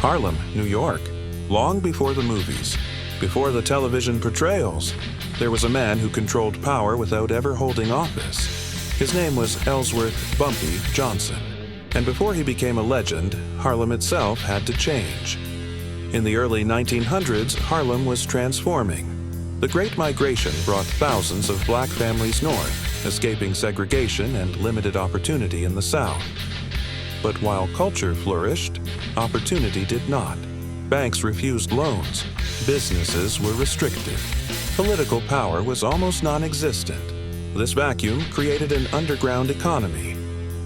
Harlem, New York. Long before the movies, before the television portrayals, there was a man who controlled power without ever holding office. His name was Ellsworth "Bumpy" Johnson. And before he became a legend, Harlem itself had to change. In the early 1900s, Harlem was transforming. The Great Migration brought thousands of black families north, escaping segregation and limited opportunity in the South. But while culture flourished, opportunity did not. Banks refused loans, businesses were restricted, political power was almost non-existent. This vacuum created an underground economy,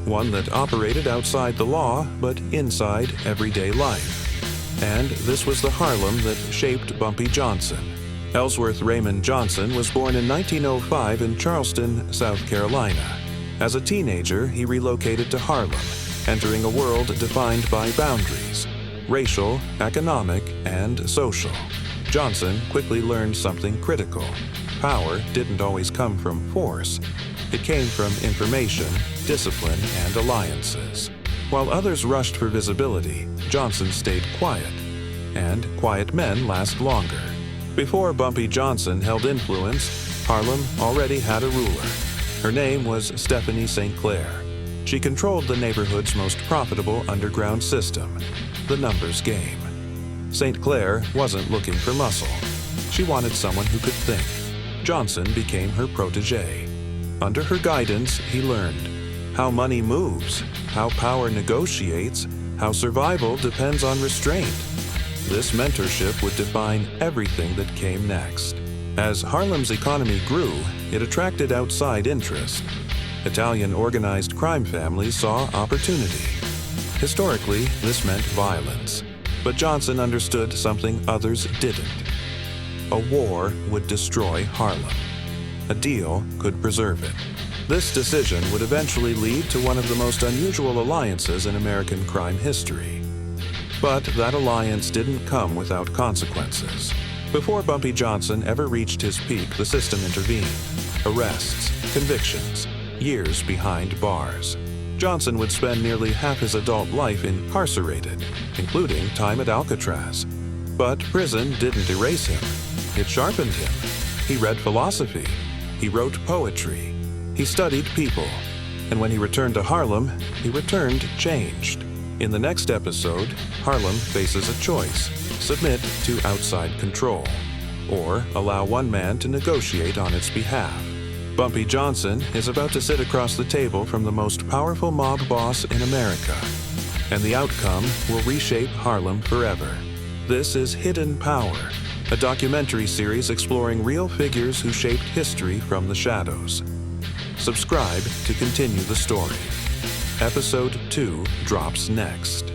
one that operated outside the law but inside everyday life. And this was the Harlem that shaped Bumpy Johnson. Ellsworth Raymond Johnson was born in 1905 in Charleston, South Carolina. As a teenager, he relocated to Harlem, entering a world defined by boundaries: racial, economic, and social. Johnson quickly learned something critical. Power didn't always come from force. It came from information, discipline, and alliances. While others rushed for visibility, Johnson stayed quiet. And quiet men last longer. Before Bumpy Johnson held influence, Harlem already had a ruler. Her name was Stephanie St. Clair. She controlled the neighborhood's most profitable underground system, the numbers game. St. Clair wasn't looking for muscle. She wanted someone who could think. Johnson became her protege. Under her guidance, he learned how money moves, how power negotiates, how survival depends on restraint. This mentorship would define everything that came next. As Harlem's economy grew, it attracted outside interest. Italian organized crime families saw opportunity. Historically, this meant violence. But Johnson understood something others didn't. A war would destroy Harlem. A deal could preserve it. This decision would eventually lead to one of the most unusual alliances in American crime history. But that alliance didn't come without consequences. Before Bumpy Johnson ever reached his peak, the system intervened. Arrests, convictions, years behind bars. Johnson would spend nearly half his adult life incarcerated, including time at Alcatraz. But prison didn't erase him. It sharpened him. He read philosophy. He wrote poetry. He studied people. And when he returned to Harlem, he returned changed. In the next episode, Harlem faces a choice: submit to outside control, or allow one man to negotiate on its behalf. Bumpy Johnson is about to sit across the table from the most powerful mob boss in America, and the outcome will reshape Harlem forever. This is Hidden Power, a documentary series exploring real figures who shaped history from the shadows. Subscribe to continue the story. Episode 2 drops next.